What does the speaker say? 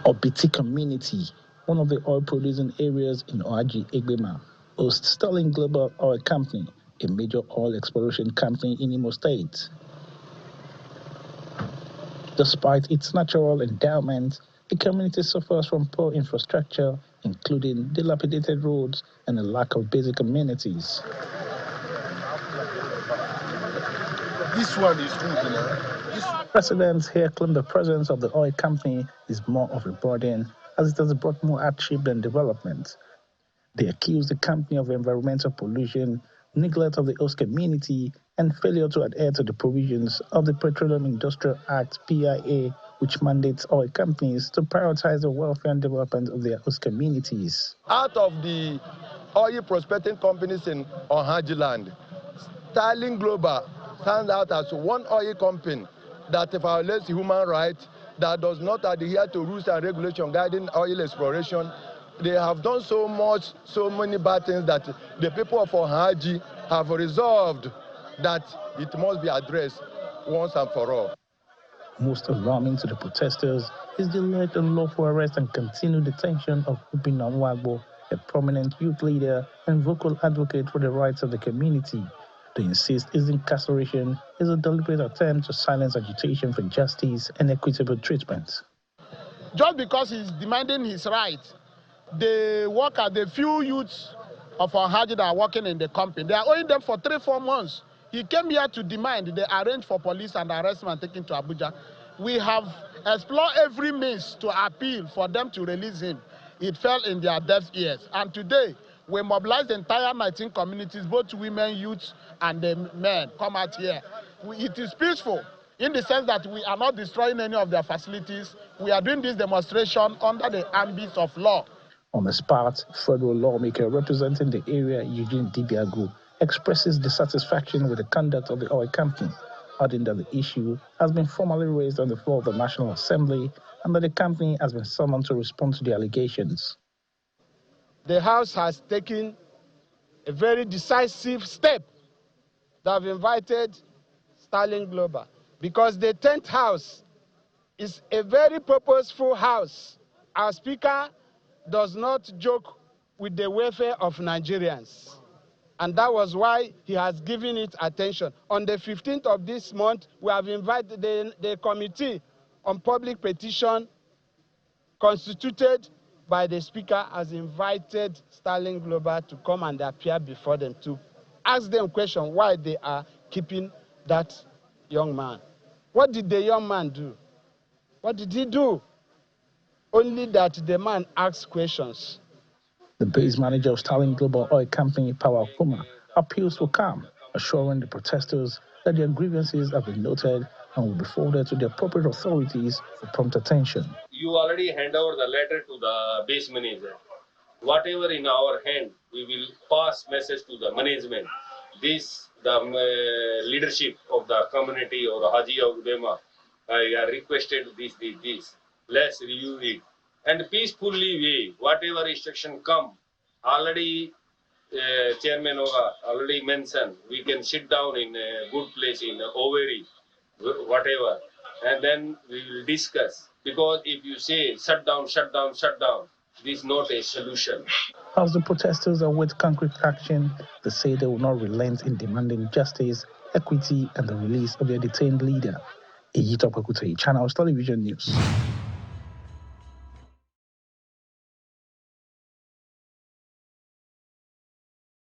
Obiti community, one of the oil-producing areas in Oaji, Egbema, hosts Sterling Global Oil Company, a major oil exploration company in Imo State. Despite its natural endowment, the community suffers from poor infrastructure, including dilapidated roads and a lack of basic amenities. This one is good, you know. Residents here claim the presence of the oil company is more of a burden, as it has brought more hardship than development. They accuse the company of environmental pollution, neglect of the host community, and failure to adhere to the provisions of the Petroleum Industrial Act (PIA), which mandates oil companies to prioritize the welfare and development of their host communities. Out of the oil prospecting companies in Ohaji land, Sterling Global stands out as one oil company that violates human rights, that does not adhere to rules and regulations guiding oil exploration. They have done so many bad things that the people of Ohaji have resolved that it must be addressed once and for all. Most alarming to the protesters is the alleged unlawful arrest and continued detention of Obiti Nwagbo, a prominent youth leader and vocal advocate for the rights of the community. They insist his incarceration is a deliberate attempt to silence agitation for justice and equitable treatment. Just because he's demanding his rights, the workers, the few youths of Ohaji that are working in the company, they are owing them for 3-4 months. He came here to demand they arrange for police and arrest him and take him to Abuja. We have explored every means to appeal for them to release him. It fell in their deaf ears. And today, we mobilized the entire 19 communities, both women, youths, and the men, come out here. It is peaceful in the sense that we are not destroying any of their facilities. We are doing this demonstration under the ambit of law. On the spot, federal lawmaker representing the area, Eugene Dibiagu, expresses dissatisfaction with the conduct of the oil company, adding that the issue has been formally raised on the floor of the National Assembly and that the company has been summoned to respond to the allegations. The House has taken a very decisive step. They have invited Sterling Global because the 10th House is a very purposeful house. Our Speaker does not joke with the welfare of Nigerians. And that was why he has given it attention. On the 15th of this month, we have invited the Committee on Public Petition, constituted by the Speaker, has invited Sterling Global to come and appear before them to ask them questions why they are keeping that young man. What did the young man do? What did he do? Only that the man asked questions. The base manager of Sterling Global Oil Company, Power Kuma, appeals for calm, assuring the protesters that their grievances have been noted and will be forwarded to the appropriate authorities for prompt attention. You already hand over the letter to the base manager. Whatever in our hand, we will pass message to the management. The leadership of the community or Haji of Dema, I requested this. Let's review it. And peacefully way, whatever instruction come, already chairman already mentioned, we can sit down in a good place in Overi, whatever, and then we will discuss. Because if you say shut down, this is not a solution. As the protesters await concrete action, they say they will not relent in demanding justice, equity, and the release of their detained leader. Ejito Kwekutei, Channels Television News.